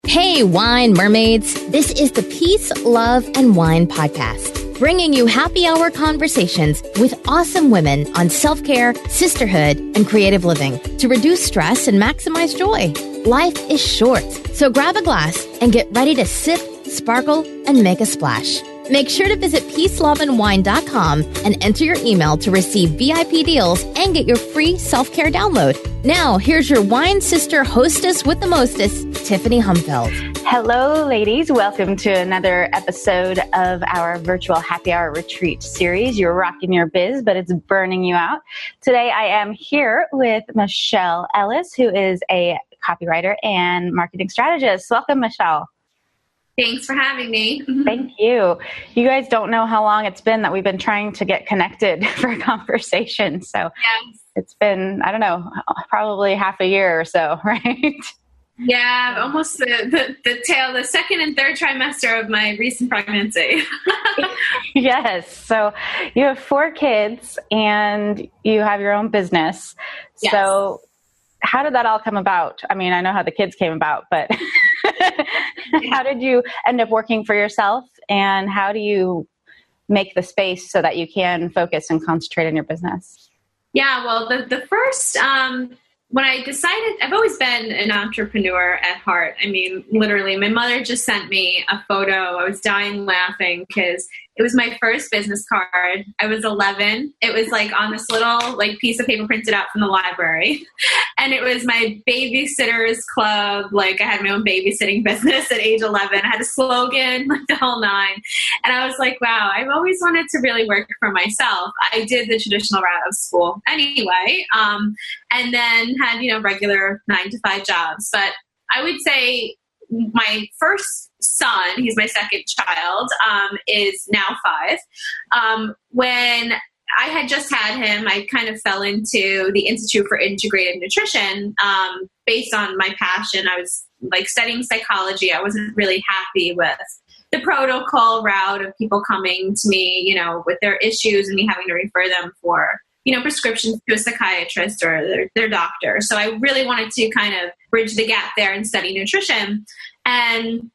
Hey, wine mermaids. This is the Peace, Love, and Wine podcast, bringing you happy hour conversations with awesome women on self-care, sisterhood, and creative living to reduce stress and maximize joy. Life is short, so grab a glass and get ready to sip, sparkle, and make a splash. Make sure to visit peaceloveandwine.com and enter your email to receive VIP deals and get your free self-care download. Now, here's your wine sister hostess with the mostest, Tiffany Humfeld. Hello, ladies. Welcome to another episode of our virtual happy hour retreat series. You're rocking your biz, but it's burning you out. Today, I am here with Michelle Ellis, who is a copywriter and marketing strategist. Welcome, Michelle. Thanks for having me. Thank you. You guys don't know how long it's been that we've been trying to get connected for a conversation. So yes. It's been, I don't know, probably half a year or so, right? Yeah, almost the second and third trimester of my recent pregnancy. Yes. So you have 4 kids and you have your own business. Yes. So how did that all come about? I mean, I know how the kids came about, but how did you end up working for yourself, and how do you make the space so that you can focus and concentrate on your business? Yeah, well, the first, when I decided, I've always been an entrepreneur at heart. I mean, literally, my mother just sent me a photo. I was dying laughing because it was my first business card. I was 11. It was like on this little piece of paper printed out from the library. And it was my babysitter's club. Like, I had my own babysitting business at age 11. I had a slogan, like the whole 9. And I was like, wow, I've always wanted to really work for myself. I did the traditional route of school anyway. And then had, regular 9-to-5 jobs. But I would say my first son, he's my second child, is now 5. When I had just had him, I kind of fell into the Institute for Integrative Nutrition based on my passion. I was studying psychology. I wasn't really happy with the protocol route of people coming to me, with their issues and me having to refer them for, prescriptions to a psychiatrist or their doctor. So I really wanted to kind of bridge the gap there and study nutrition. And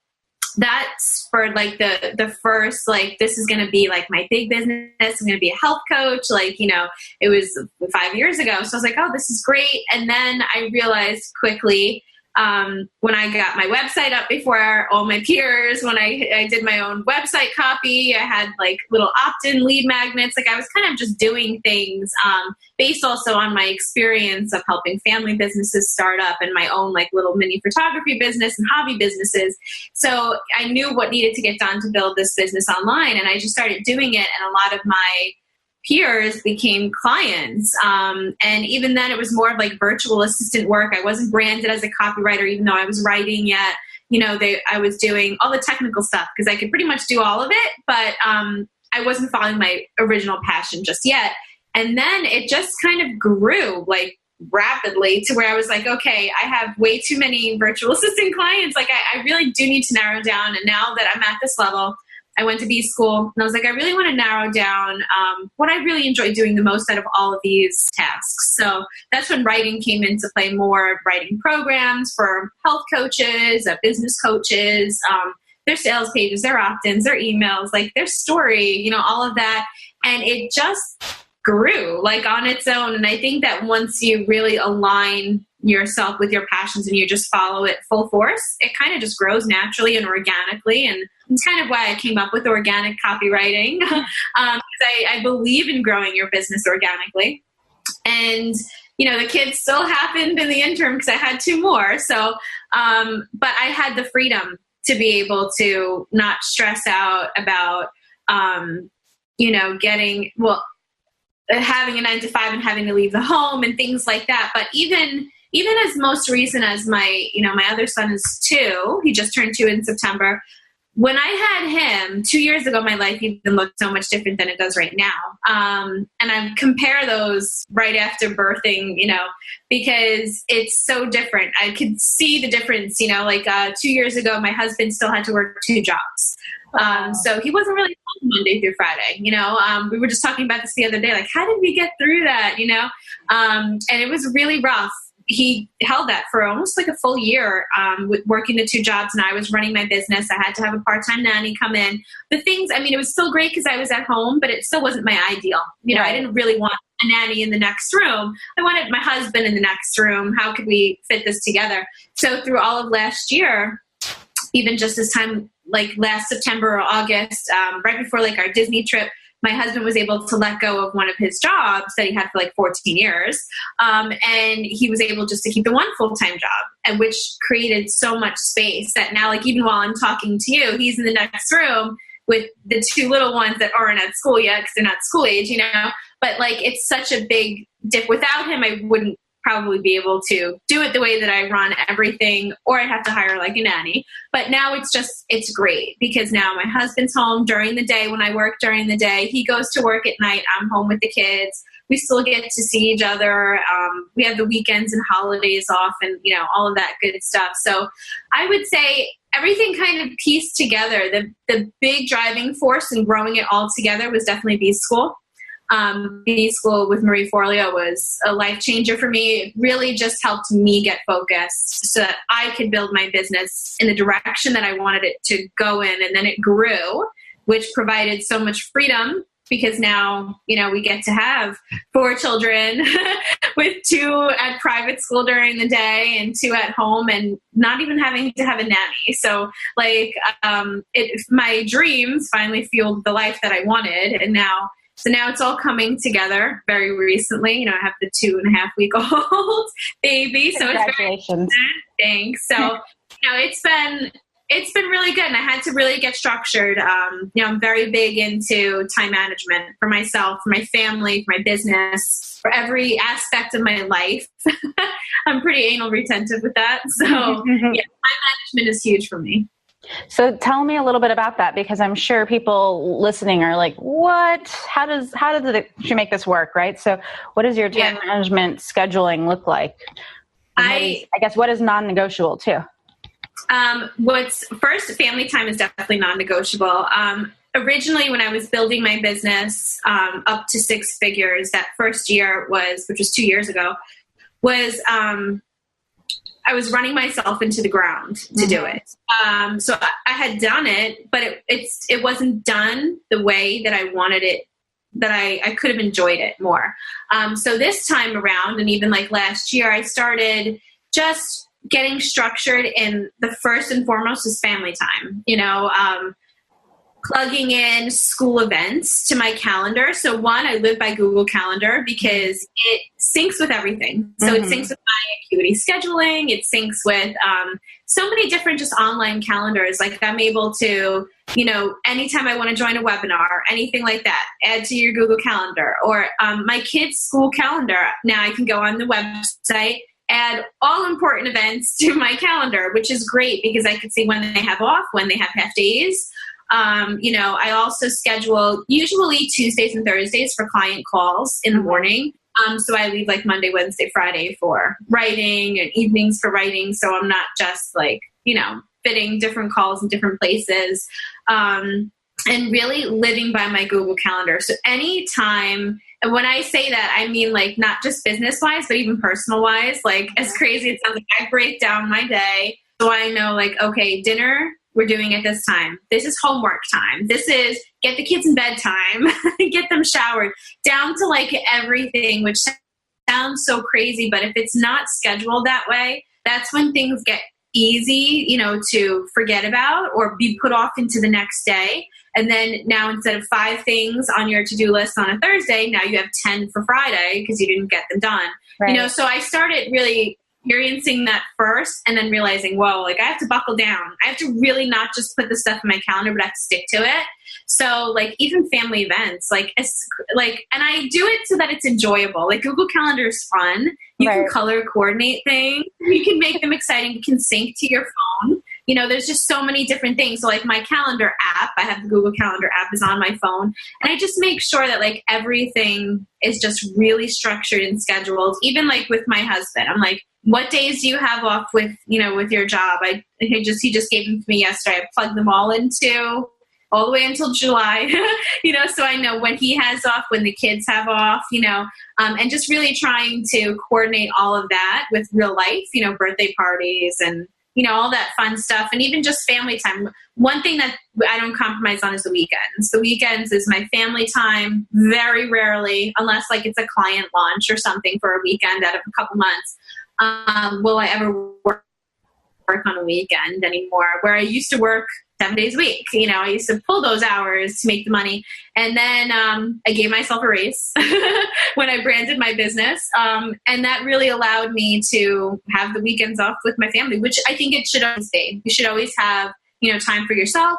that's for the first, this is going to be my big business. I'm going to be a health coach. It was 5 years ago. So I was like, oh, this is great. And then I realized quickly, when I got my website up before all my peers, when I did my own website copy, I had little opt-in lead magnets. I was kind of just doing things, based also on my experience of helping family businesses start up and my own little mini photography business and hobby businesses. So I knew what needed to get done to build this business online. And I just started doing it. And a lot of my peers became clients. And even then it was more of virtual assistant work. I wasn't branded as a copywriter, even though I was writing yet. I was doing all the technical stuff because I could pretty much do all of it, but I wasn't following my original passion just yet. And then it just kind of grew rapidly to where I was like, okay, I have way too many virtual assistant clients. I really do need to narrow down. And now that I'm at this level, I went to B school and I was like, I really want to narrow down what I really enjoy doing the most out of all of these tasks. So that's when writing came into play more, writing programs for health coaches, business coaches, their sales pages, their opt-ins, their emails, their story, all of that. And it just grew on its own. And I think that once you really align yourself with your passions and you just follow it full force, it kind of just grows naturally and organically. And it's kind of why I came up with organic copywriting. Because I believe in growing your business organically. And, the kids still happened in the interim because I had 2 more. So, but I had the freedom to be able to not stress out about, having a 9-to-5 and having to leave the home and things like that. But even as most recent as my other son is 2, he just turned 2 in September. When I had him 2 years ago, my life even looked so much different than it does right now. And I compare those right after birthing, because it's so different. I could see the difference, 2 years ago, my husband still had to work 2 jobs. So he wasn't really home Monday through Friday, we were just talking about this the other day, how did we get through that, and it was really rough, he held that for almost like a full year, with working the 2 jobs, and I was running my business. I had to have a part-time nanny come in. It was still great because I was at home, but it still wasn't my ideal. Right. I didn't really want a nanny in the next room. I wanted my husband in the next room. How could we fit this together? So through all of last year, even just this time, like last September or August, right before like our Disney trip, my husband was able to let go of one of his jobs that he had for like 14 years. And he was able just to keep the one full-time job, and which created so much space that now, like, even while I'm talking to you, he's in the next room with the 2 little ones that aren't at school yet because they're not school age, but like, it's such a big dip. Without him, I wouldn't probably be able to do it the way that I run everything, or I'd have to hire like a nanny. But now it's great because now my husband's home during the day when I work during the day. He goes to work at night. I'm home with the kids. We still get to see each other. We have the weekends and holidays off and, all of that good stuff. So I would say everything kind of pieced together. The big driving force in growing it all together was definitely B School. B School with Marie Forleo was a life changer for me. It really just helped me get focused so that I could build my business in the direction that I wanted it to go in. And then it grew, which provided so much freedom because now, we get to have 4 children with 2 at private school during the day and 2 at home and not even having to have a nanny. So my dreams finally fueled the life that I wanted. And now it's all coming together very recently. I have the 2.5-week-old baby. So congratulations. Thanks. So, it's been really good. And I had to really get structured. I'm very big into time management for myself, for my family, for my business, for every aspect of my life. I'm pretty anal retentive with that. So time management is huge for me. So tell me a little bit about that, because I'm sure people listening are like, what? How does she make this work, right? So what does your time management scheduling look like? I guess what is non-negotiable too? Family time is definitely non-negotiable. Originally, when I was building my business up to 6 figures, that first year which was 2 years ago, I was running myself into the ground to do it. So I had done it, but it wasn't done the way that I wanted it, that I could have enjoyed it more. So this time around, and even like last year, I started just getting structured, and the first and foremost is family time, plugging in school events to my calendar. So one, I live by Google Calendar because it syncs with everything. So it syncs with my Acuity scheduling. It syncs with so many different just online calendars. Like I'm able to, anytime I want to join a webinar or anything like that, add to your Google Calendar. Or my kids' school calendar. Now I can go on the website, add all important events to my calendar, which is great because I can see when they have off, when they have half days. I also schedule usually Tuesdays and Thursdays for client calls in the morning. So I leave like Monday, Wednesday, Friday for writing and evenings for writing. So I'm not just like, fitting different calls in different places. And really living by my Google Calendar. So anytime, and when I say that, I mean like not just business wise, but even personal wise, like as crazy as it sounds, like I break down my day. So I know like, okay, dinner, we're doing it this time. This is homework time. This is get the kids in bed time, get them showered, down to like everything, which sounds so crazy. But if it's not scheduled that way, that's when things get easy, to forget about or be put off into the next day. And then now instead of 5 things on your to-do list on a Thursday, now you have 10 for Friday because you didn't get them done. Right. So I started really experiencing that first and then realizing, whoa, like I have to buckle down. I have to really not just put the stuff in my calendar, but I have to stick to it. So like even family events, and I do it so that it's enjoyable. Like Google Calendar is fun. You can color coordinate things. You can make them exciting. You can sync to your phone. There's just so many different things. So like my calendar app, I have the Google Calendar app is on my phone. And I just make sure that like everything is just really structured and scheduled. Even like with my husband, I'm like, what days do you have off with, with your job? He just gave them to me yesterday. I plugged them all into all the way until July, so I know when he has off, when the kids have off, and just really trying to coordinate all of that with real life, birthday parties and, all that fun stuff. And even just family time. One thing that I don't compromise on is the weekends. The weekends is my family time. Very rarely, unless like it's a client launch or something for a weekend out of a couple months, will I ever work on a weekend anymore, where I used to work 7 days a week. I used to pull those hours to make the money. And then I gave myself a raise when I branded my business. And that really allowed me to have the weekends off with my family, which I think it should always be. You should always have, time for yourself,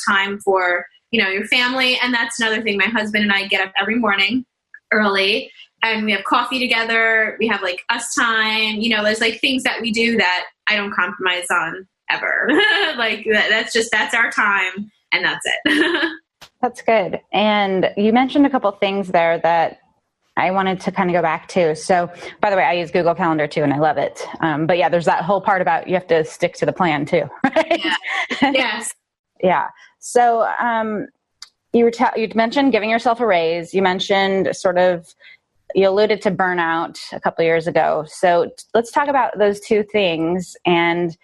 time for, your family. And that's another thing. My husband and I get up every morning early and we have coffee together. We have like us time, there's like things that we do that I don't compromise on ever. Like that's our time and that's it. That's good. And you mentioned a couple things there that I wanted to kind of go back to. So by the way, I use Google Calendar too, and I love it. But yeah, there's that whole part about you have to stick to the plan too, right? Yeah. Yes. Yeah. So you mentioned giving yourself a raise. You mentioned you alluded to burnout a couple of years ago. So let's talk about those two things and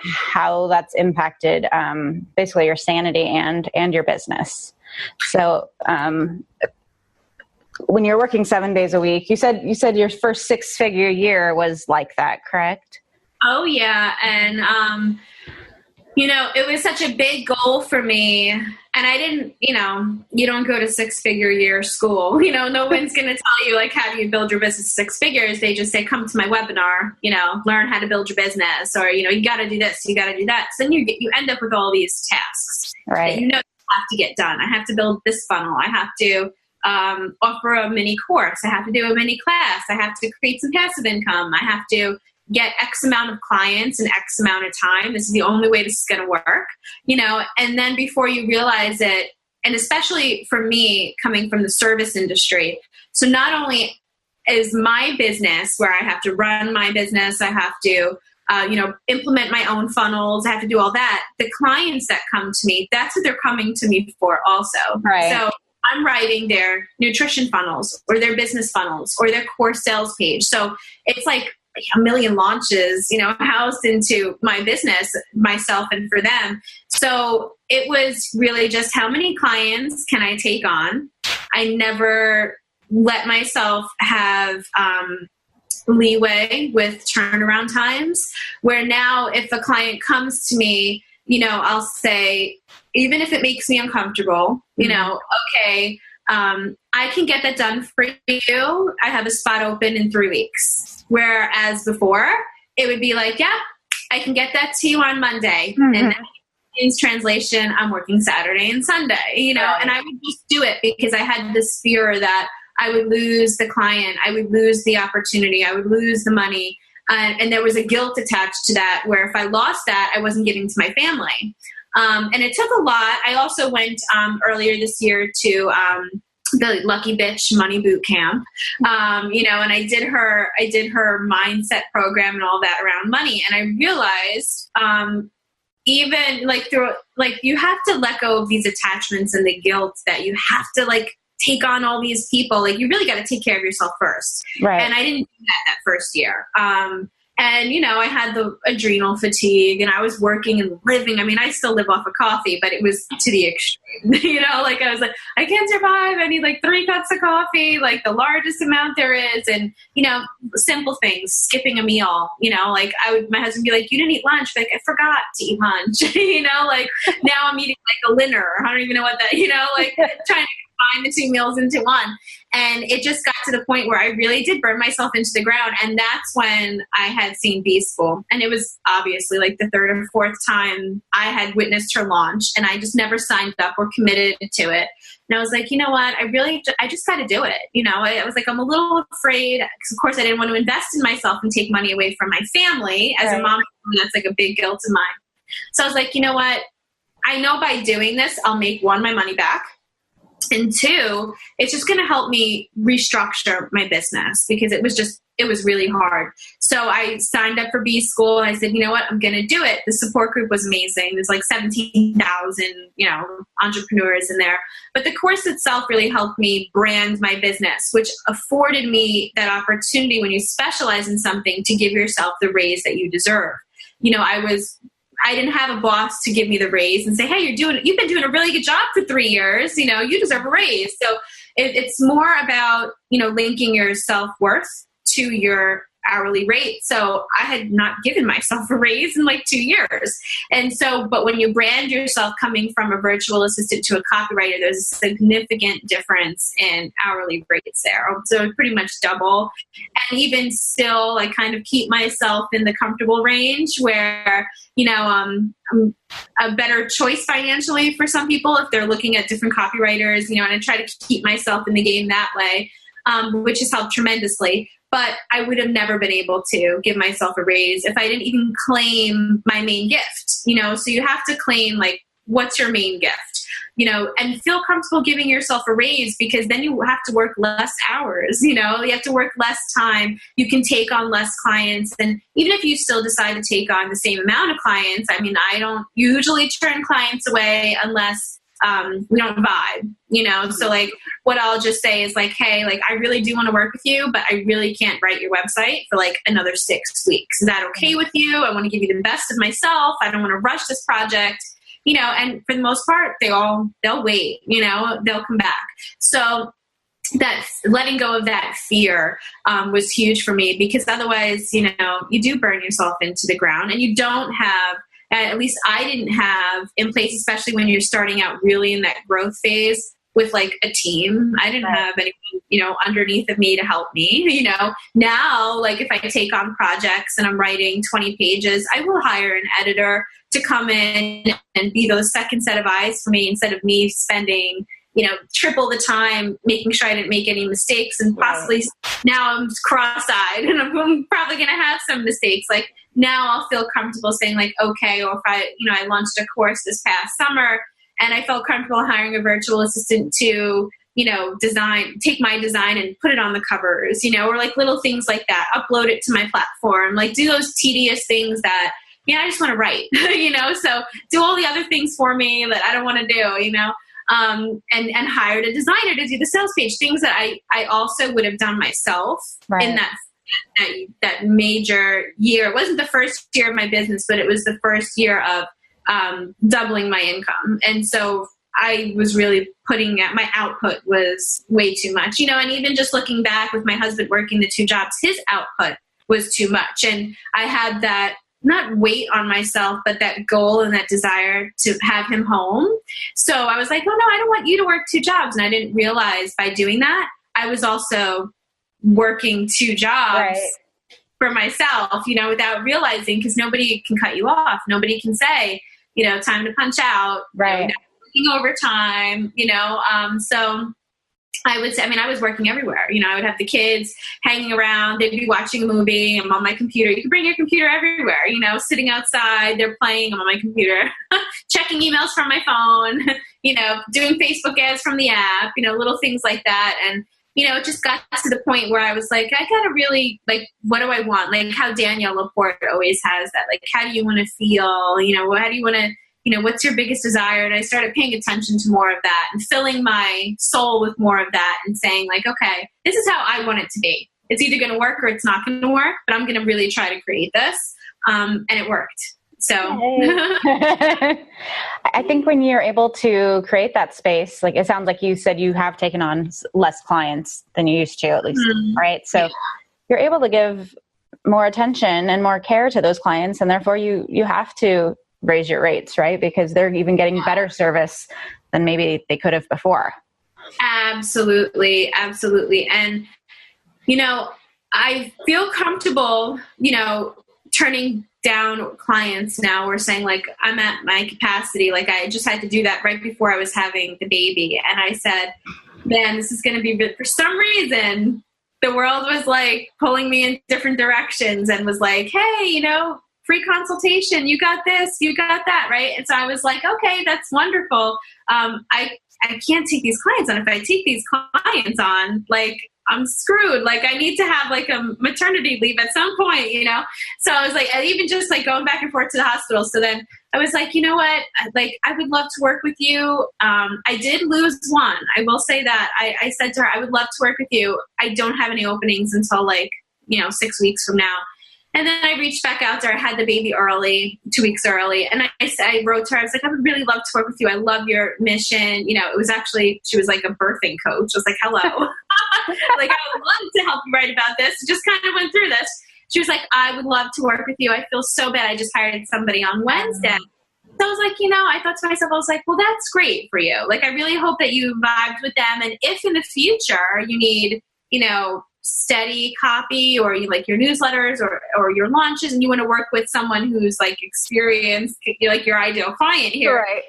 how that's impacted basically your sanity and your business. So when you're working 7 days a week, you said your first 6-figure year was like that, correct? Oh yeah. And it was such a big goal for me. And I didn't, you don't go to 6-figure year school. No one's going to tell you, like, how do you build your business 6 figures? They just say, come to my webinar, learn how to build your business, or, you got to do this, you got to do that. So then you end up with all these tasks right? That you have to get done. I have to build this funnel. I have to offer a mini course. I have to do a mini class. I have to create some passive income. I have to get X amount of clients in X amount of time. This is the only way this is going to work, and then before you realize it, and especially for me coming from the service industry. So not only is my business where I have to run my business, I have to, implement my own funnels. I have to do all that. The clients that come to me, that's what they're coming to me for also. Right. So I'm writing their nutrition funnels or their business funnels or their core sales page. So it's like a million launches, housed into my business, myself and for them. So it was really just how many clients can I take on? I never let myself have leeway with turnaround times, where now if a client comes to me, I'll say, even if it makes me uncomfortable, okay, I can get that done for you. I have a spot open in 3 weeks. Whereas before it would be like, yeah, I can get that to you on Monday. Mm-hmm. And that means translation, I'm working Saturday and Sunday, right. And I would just do it because I had this fear that I would lose the client. I would lose the opportunity. I would lose the money. And there was a guilt attached to that, where if I lost that, I wasn't giving to my family. And it took a lot. I also went earlier this year to the Lucky Bitch Money Boot Camp, and I did her mindset program and all that around money. And I realized even you have to let go of these attachments and the guilt that you have to take on all these people. Like, you really got to take care of yourself first. Right. And I didn't do that first year. And, I had the adrenal fatigue and I was working and living. I mean, I still live off of coffee, but it was to the extreme, I was like, I can't survive. I need 3 cups of coffee, the largest amount there is. And, simple things, skipping a meal, my husband would be like, you didn't eat lunch. I forgot to eat lunch, now I'm eating a dinner. I don't even know what that, trying to combine the 2 meals into one. And it just got to the point where I really did burn myself into the ground. And that's when I had seen B School. And it was obviously the 3rd or 4th time I had witnessed her launch, and I just never signed up or committed to it. And I was like, you know what? I just got to do it. I was like, I'm a little afraid because of course I didn't want to invest in myself and take money away from my family. As a mom, that's a big guilt of mine. So I was like, you know what? I know by doing this, I'll make my money back. And two, it's just going to help me restructure my business because it was really hard. So I signed up for B School and I said, you know what, I'm going to do it. The support group was amazing. There's like 17,000, entrepreneurs in there. But the course itself really helped me brand my business, which afforded me that opportunity when you specialize in something to give yourself the raise that you deserve. I didn't have a boss to give me the raise and say, hey, you've been doing a really good job for 3 years. You deserve a raise. So it's more about, linking your self-worth to your hourly rate. So I had not given myself a raise in like 2 years. And so, but when you brand yourself coming from a virtual assistant to a copywriter, there's a significant difference in hourly rates there. So pretty much double. And even still, I kind of keep myself in the comfortable range where, I'm a better choice financially for some people if they're looking at different copywriters, and I try to keep myself in the game that way, which has helped tremendously. But I would have never been able to give myself a raise if I didn't even claim my main gift, so you have to claim like, what's your main gift, and feel comfortable giving yourself a raise because then you have to work less hours, you have to work less time. You can take on less clients. And even if you still decide to take on the same amount of clients, I don't usually turn clients away unless we don't vibe, so like what I'll just say is like, hey, like I really do want to work with you, but I really can't write your website for like another 6 weeks. Is that okay with you? I want to give you the best of myself. I don't want to rush this project, and for the most part, they'll wait, they'll come back. So that letting go of that fear was huge for me because otherwise, you do burn yourself into the ground and you don't have, at least I didn't have in place, especially when you're starting out really in that growth phase with like a team. I didn't have anyone, underneath of me to help me, Now, like if I take on projects and I'm writing 20 pages, I will hire an editor to come in and be those second set of eyes for me instead of me spending, triple the time making sure I didn't make any mistakes and possibly now I'm cross-eyed and I'm probably going to have some mistakes. Like now I'll feel comfortable saying like, okay, or if I launched a course this past summer and I felt comfortable hiring a virtual assistant to, take my design and put it on the covers, or like little things like that, upload it to my platform, like do those tedious things that, I just want to write, so do all the other things for me that I don't want to do, and hired a designer to do the sales page, things that I also would have done myself in that major year. It wasn't the first year of my business, but it was the first year of doubling my income. And so I was really my output was way too much, and even just looking back with my husband working the 2 jobs, his output was too much. And I had that, not weight on myself, but that goal and that desire to have him home. So I was like, oh no, I don't want you to work 2 jobs. And I didn't realize by doing that, I was also working 2 jobs for myself, without realizing, because nobody can cut you off. Nobody can say, time to punch out, working overtime, so I would say, I was working everywhere. I would have the kids hanging around. They'd be watching a movie. I'm on my computer. You can bring your computer everywhere, sitting outside. They're playing. I'm on my computer, checking emails from my phone, doing Facebook ads from the app, little things like that. And, it just got to the point where I was like, I got to really, like, what do I want? Like how Danielle Laporte always has that. Like, how do you want to feel? How do you want to, what's your biggest desire? And I started paying attention to more of that and filling my soul with more of that and saying like, okay, this is how I want it to be. It's either going to work or it's not going to work, but I'm going to really try to create this. And it worked. So I think when you're able to create that space, like it sounds like you said you have taken on less clients than you used to, at least, right? So you're able to give more attention and more care to those clients. And therefore you have to raise your rates, right? Because they're even getting better service than maybe they could have before. Absolutely. Absolutely. And, I feel comfortable, turning down clients now. We're saying like, I'm at my capacity. Like I just had to do that right before I was having the baby. And I said, man, this is going to be good. For some reason, the world was like pulling me in different directions and was like, hey, free consultation, you got this, you got that, right? And so I was like, okay, that's wonderful. I can't take these clients on. If I take these clients on, like, I'm screwed. Like, I need to have like a maternity leave at some point, you know? So I was like, and even just like going back and forth to the hospital. So then I was like, you know what? Like, I would love to work with you. I did lose one. I will say that. I said to her, I would love to work with you. I don't have any openings until like, 6 weeks from now. And then I reached back out to her. I had the baby early, 2 weeks early. And I wrote to her. I was like, I would really love to work with you. I love your mission. It was actually, she was like a birthing coach. I was like, hello. Like, I would love to help you write about this. Just kind of went through this. She was like, I would love to work with you. I feel so bad. I just hired somebody on Wednesday. So I was like, I thought to myself, I was like, well, that's great for you. Like, I really hope that you vibed with them. And if in the future you need, steady copy, or you like your newsletters or your launches, and you want to work with someone who's like experienced, like your ideal client here, right.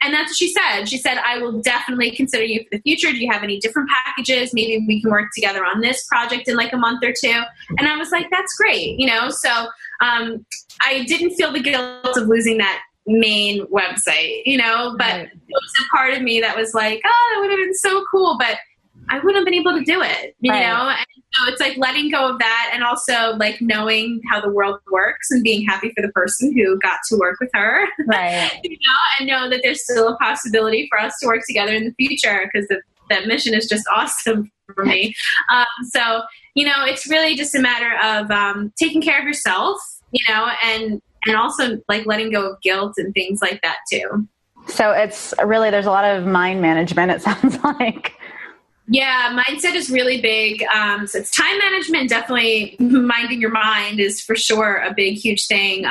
And that's what she said. She said, I will definitely consider you for the future. Do you have any different packages? Maybe we can work together on this project in like a month or two. And I was like, that's great. So I didn't feel the guilt of losing that main website, but right. There was a part of me that was like, oh, that would have been so cool. But I wouldn't have been able to do it, right. And so it's like letting go of that, and also like knowing how the world works and being happy for the person who got to work with her, right. And know that there's still a possibility for us to work together in the future, because that mission is just awesome for me. So, it's really just a matter of taking care of yourself, and also like letting go of guilt and things like that too. So it's really, there's a lot of mind management, it sounds like. Yeah, mindset is really big. So it's time management. Definitely minding your mind is for sure a big, huge thing.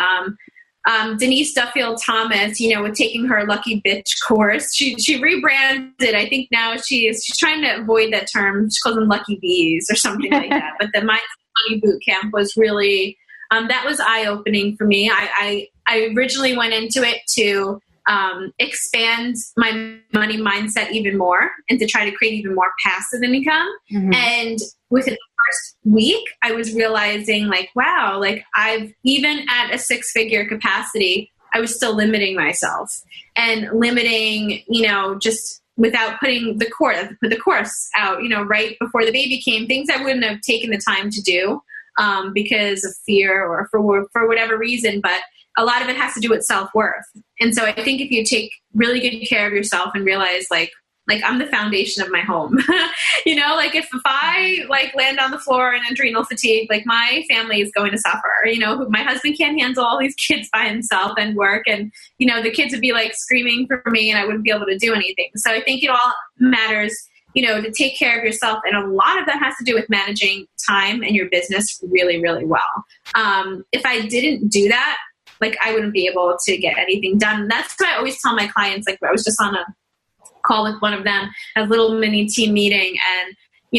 Denise Duffield Thomas, with taking her Lucky Bitch course, she rebranded. I think now she's trying to avoid that term. She calls them Lucky Bees or something like that. But the Mindset Money Bootcamp was really, that was eye-opening for me. I originally went into it to expand my money mindset even more and to try to create even more passive income. Mm-hmm. And within the first week, I was realizing like, wow, like I've even at a 6-figure capacity, I was still limiting myself and limiting, just without putting the course out, right before the baby came, things I wouldn't have taken the time to do because of fear or for whatever reason. But a lot of it has to do with self-worth. And so I think if you take really good care of yourself and realize like I'm the foundation of my home, like if I like land on the floor and adrenal fatigue, like my family is going to suffer, my husband can't handle all these kids by himself and work. And, the kids would be like screaming for me and I wouldn't be able to do anything. So I think it all matters, to take care of yourself. And a lot of that has to do with managing time and your business really, really well. If I didn't do that, like I wouldn't be able to get anything done. That's what I always tell my clients. Like I was just on a call with one of them, a little mini team meeting. And,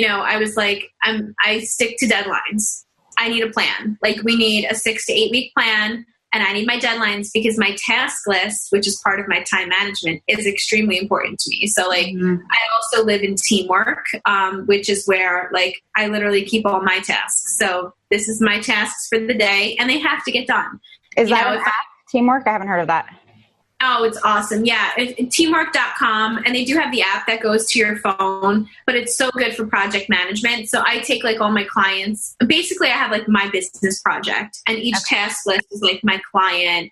I was like, I stick to deadlines. I need a plan. Like we need a 6 to 8 week plan. And I need my deadlines because my task list, which is part of my time management, is extremely important to me. So like I also live in teamwork, which is where like I literally keep all my tasks. So this is my tasks for the day and they have to get done. Is that an app, Teamwork? I haven't heard of that. Oh, it's awesome. Yeah. Teamwork.com. And they do have the app that goes to your phone, but it's so good for project management. So I take like all my clients, basically I have like my business project and each task list is like my client,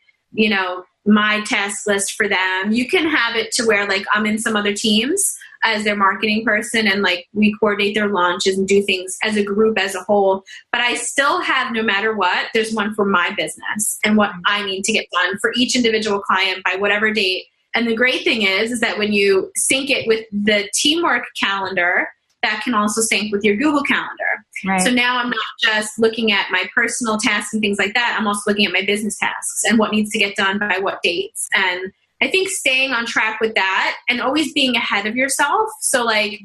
my task list for them. You can have it to where like I'm in some other teams as their marketing person and like we coordinate their launches and do things as a group as a whole. But I still have, no matter what, there's one for my business and what I need to get done for each individual client by whatever date. And the great thing is that when you sync it with the Teamwork calendar, that can also sync with your Google Calendar. Right. So now I'm not just looking at my personal tasks and things like that. I'm also looking at my business tasks and what needs to get done by what dates. And I think staying on track with that and always being ahead of yourself. So like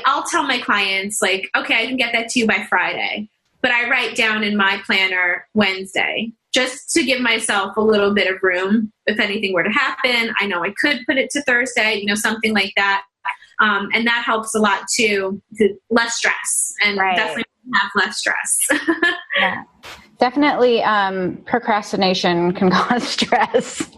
I'll tell my clients like, okay, I can get that to you by Friday, but I write down in my planner Wednesday, just to give myself a little bit of room. If anything were to happen, I know I could put it to Thursday, something like that. And that helps a lot too, to less stress and definitely have less stress. Yeah. Definitely. Procrastination can cause stress.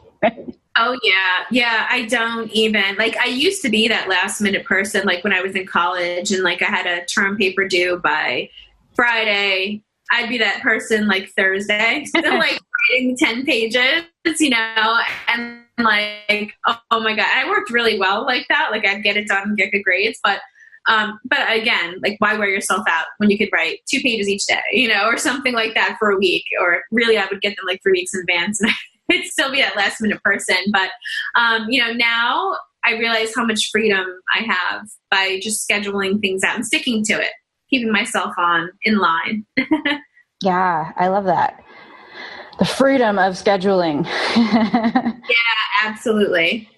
Oh yeah. Yeah. I don't even like, I used to be that last minute person, like when I was in college and like I had a term paper due by Friday, I'd be that person like Thursday, still like writing 10 pages, and like, oh my God, I worked really well like that. Like I'd get it done and get good grades, but again, like why wear yourself out when you could write 2 pages each day, or something like that for a week, or really I would get them like 3 weeks in advance and I'd still be that last minute person. But, now I realize how much freedom I have by just scheduling things out and sticking to it, keeping myself in line. Yeah, I love that. The freedom of scheduling. Yeah, absolutely.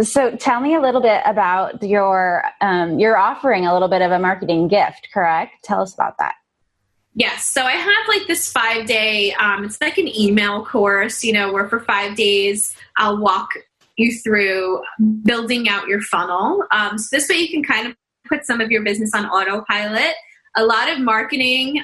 So tell me a little bit about you're offering a little bit of a marketing gift, correct? Tell us about that. Yes. So I have like this 5-day, it's like an email course, where for 5 days, I'll walk you through building out your funnel. So this way you can kind of put some of your business on autopilot. A lot of marketing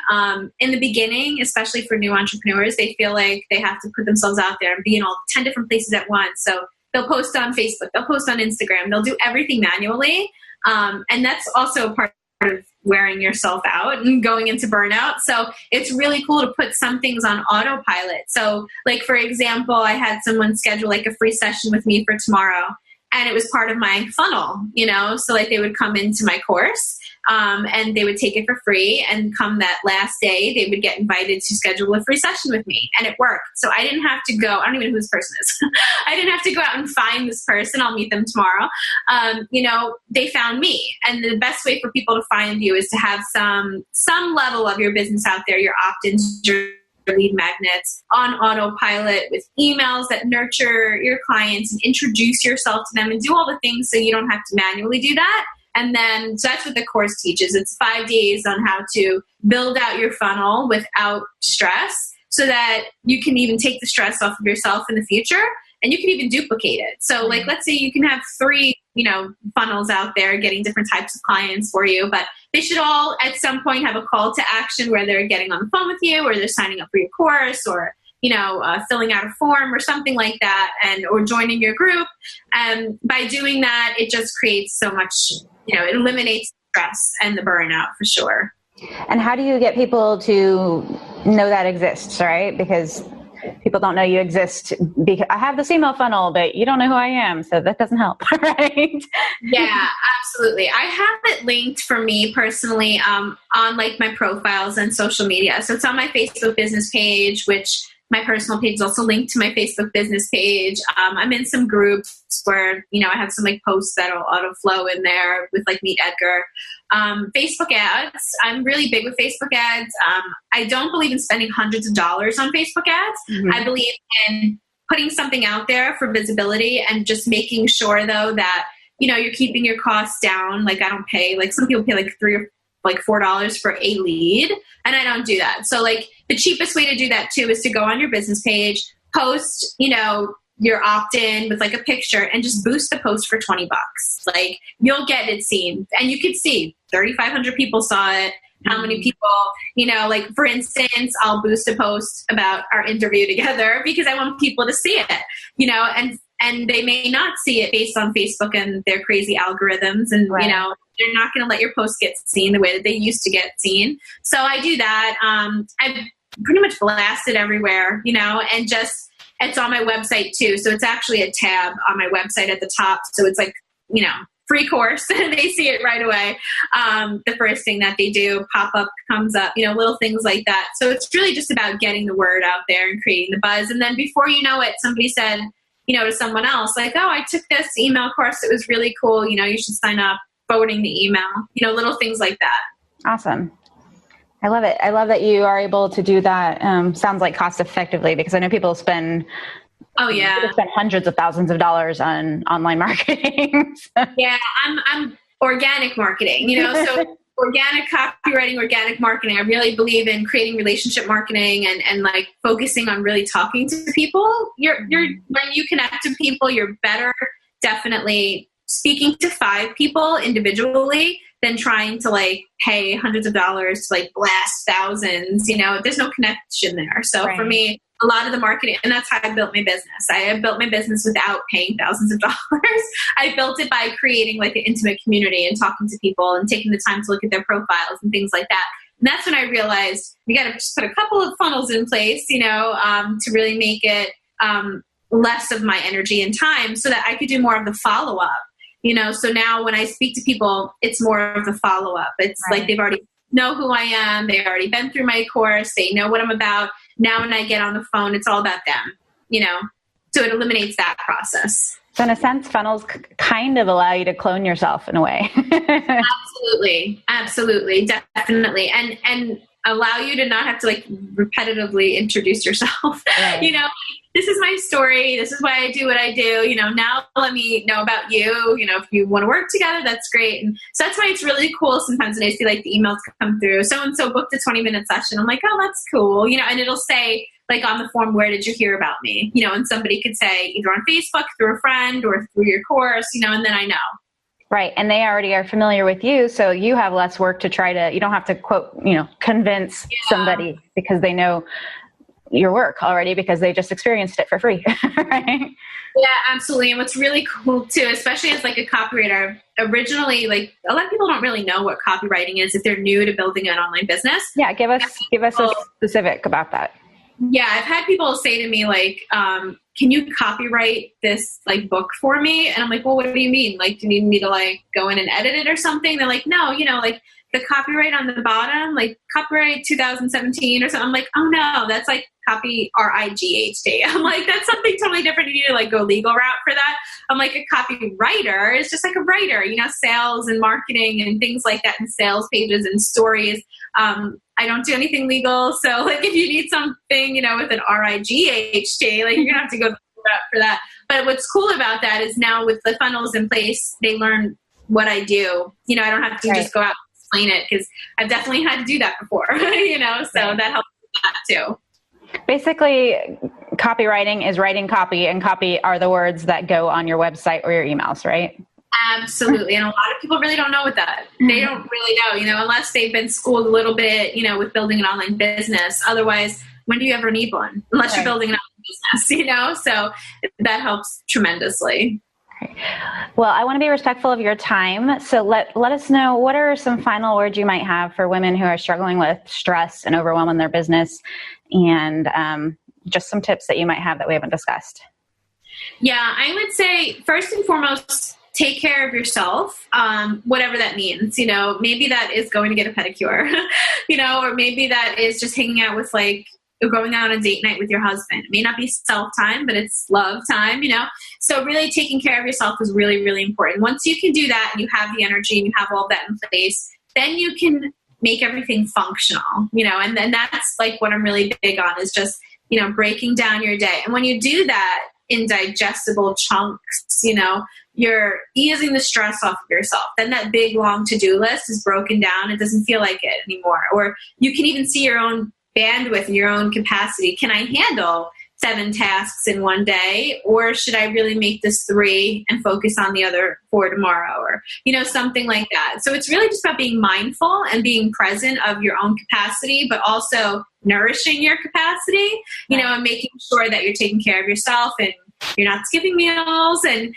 in the beginning, especially for new entrepreneurs, they feel like they have to put themselves out there and be in all 10 different places at once. So they'll post on Facebook, they'll post on Instagram, they'll do everything manually. And that's also a part of wearing yourself out and going into burnout. So it's really cool to put some things on autopilot. So like, for example, I had someone schedule like a free session with me for tomorrow, and it was part of my funnel, so like they would come into my course and they would take it for free, and come that last day, they would get invited to schedule a free session with me, and it worked. So I didn't have to go, I don't even know who this person is. I didn't have to go out and find this person. I'll meet them tomorrow. They found me. And the best way for people to find you is to have some level of your business out there, your opt-ins, your lead magnets on autopilot with emails that nurture your clients and introduce yourself to them and do all the things so you don't have to manually do that. And then, so that's what the course teaches. It's 5 days on how to build out your funnel without stress so that you can even take the stress off of yourself in the future, and you can even duplicate it. So like, let's say you can have 3, funnels out there getting different types of clients for you, but they should all at some point have a call to action where they're getting on the phone with you, or they're signing up for your course, or filling out a form or something like that, or joining your group. And by doing that, it just creates so much, it eliminates stress and the burnout for sure. And how do you get people to know that exists, right? Because people don't know you exist. Because I have this email funnel, but you don't know who I am, so that doesn't help, right? Yeah, absolutely. I have it linked for me personally on like my profiles and social media. So it's on my Facebook business page, which my personal page is also linked to my Facebook business page. I'm in some groups where, I have some like posts that'll auto flow in there with like Meet Edgar. Facebook ads. I'm really big with Facebook ads. I don't believe in spending hundreds of dollars on Facebook ads. Mm-hmm. I believe in putting something out there for visibility and just making sure though that, you're keeping your costs down. Like I don't pay, like some people pay like $3 or like $4 for a lead, and I don't do that. So like the cheapest way to do that too is to go on your business page, post, your opt-in with like a picture, and just boost the post for $20. Like you'll get it seen, and you could see 3,500 people saw it. How many people, like for instance, I'll boost a post about our interview together because I want people to see it, and they may not see it based on Facebook and their crazy algorithms, and right. They're not going to let your post get seen the way that they used to get seen. So I do that. I've pretty much blasted everywhere, and just, it's on my website too. So it's actually a tab on my website at the top. So it's like, free course. They see it right away. The first thing that they do, pop-up comes up, little things like that. So it's really just about getting the word out there and creating the buzz. And then before you know it, somebody said, to someone else, like, oh, I took this email course. It was really cool. You should sign up, forwarding the email, little things like that. Awesome. I love it. I love that you are able to do that. Sounds like cost effectively, because I know people spend hundreds of thousands of dollars on online marketing. Yeah, I'm organic marketing, so organic copywriting, organic marketing. I really believe in creating relationship marketing and like focusing on really talking to people. You're when you connect to people, you're better definitely speaking to 5 people individually than trying to like pay hundreds of dollars to like blast thousands, there's no connection there. So right. For me, a lot of the marketing, and that's how I built my business. I built my business without paying thousands of dollars. I built it by creating like an intimate community and talking to people and taking the time to look at their profiles and things like that. And that's when I realized you got to just put a couple of funnels in place, to really make it less of my energy and time so that I could do more of the follow-up. So now when I speak to people, it's more of the follow-up. It's like they've already know who I am. They've already been through my course. They know what I'm about. Now when I get on the phone, it's all about them, so it eliminates that process. So in a sense, funnels kind of allow you to clone yourself in a way. Absolutely. Definitely. And allow you to not have to like repetitively introduce yourself. Right. This is my story. This is why I do what I do. Now let me know about you. If you want to work together, that's great. And so that's why it's really cool sometimes when I see like the emails come through. So-and-so booked a 20-minute session. I'm like, oh, that's cool. And it'll say like on the form, where did you hear about me? And somebody could say either on Facebook, through a friend, or through your course, and then I know. Right. And they already are familiar with you. So you have less work to you don't have to quote, convince somebody because they know your work already because they just experienced it for free. Right? Yeah, absolutely. And what's really cool too, especially as like a copywriter, originally, like a lot of people don't really know what copywriting is if they're new to building an online business. Yeah. Give us a specific about that. Yeah. I've had people say to me like, can you copyright this like book for me? And I'm like, well, what do you mean? Like, do you need me to like go in and edit it or something? They're like, no, like the copyright on the bottom, like copyright 2017 or something. I'm like, oh no, that's like copy RIGHT. I'm like, that's something totally different. You need to like go legal route for that. I'm like, a copywriter is just like a writer, sales and marketing and things like that, and sales pages and stories. I don't do anything legal. So like if you need something, with an RIGHT, like you're gonna have to go for that. But what's cool about that is now with the funnels in place, they learn what I do. I don't have to just go out and explain it because I've definitely had to do that before, so that helps with that too. Basically, copywriting is writing copy, and copy are the words that go on your website or your emails, right? Absolutely. And a lot of people really don't know what that. They don't really know, unless they've been schooled a little bit, with building an online business. Otherwise, when do you ever need one? Unless you're building an online business, so that helps tremendously. Well, I want to be respectful of your time. So let us know, what are some final words you might have for women who are struggling with stress and overwhelm in their business, and just some tips that you might have that we haven't discussed. Yeah, I would say first and foremost, take care of yourself, whatever that means. Maybe that is going to get a pedicure, or maybe that is just hanging out with going out on a date night with your husband. It may not be self-time, but it's love time, So really taking care of yourself is really, really important. Once you can do that and you have the energy and you have all that in place, then you can make everything functional, and then that's like what I'm really big on is just, breaking down your day. And when you do that in digestible chunks, you're easing the stress off of yourself. Then that big, long to-do list is broken down. It doesn't feel like it anymore. Or you can even see your own bandwidth and your own capacity. Can I handle 7 tasks in one day, or should I really make this 3 and focus on the other 4 tomorrow, or something like that. So it's really just about being mindful and being present of your own capacity, but also nourishing your capacity, and making sure that you're taking care of yourself and you're not skipping meals. And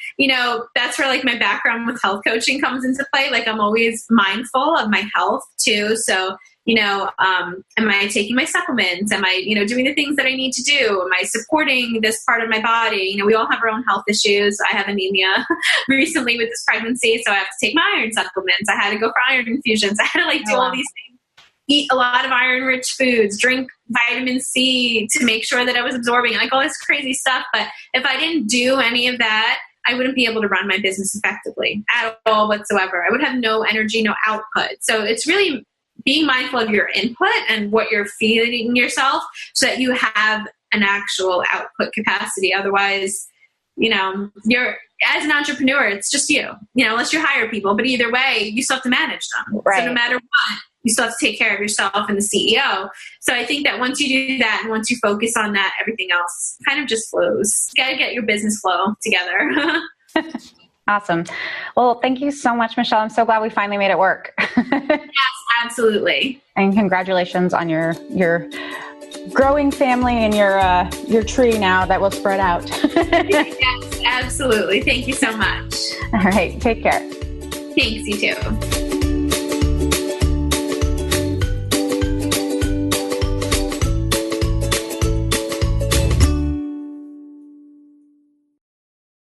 that's where my background with health coaching comes into play. I'm always mindful of my health too. So am I taking my supplements? Am I, doing the things that I need to do? Am I supporting this part of my body? We all have our own health issues. I have anemia recently with this pregnancy, so I have to take my iron supplements. I had to go for iron infusions. I had to do all these things, eat a lot of iron-rich foods, drink vitamin C to make sure that I was absorbing, all this crazy stuff. But if I didn't do any of that, I wouldn't be able to run my business effectively at all whatsoever. I would have no energy, no output. So it's really being mindful of your input and what you're feeding yourself so that you have an actual output capacity. Otherwise, you're, as an entrepreneur, it's just you, unless you hire people, but either way, you still have to manage them. Right. So no matter what, you still have to take care of yourself and the CEO. So I think that once you do that and once you focus on that, everything else kind of just flows. You got to get your business flow together. Awesome. Well, thank you so much, Michelle. I'm so glad we finally made it work. Yes, absolutely. And congratulations on your growing family in your tree now that will spread out. Yes, absolutely. Thank you so much. All right. Take care. Thanks, you too.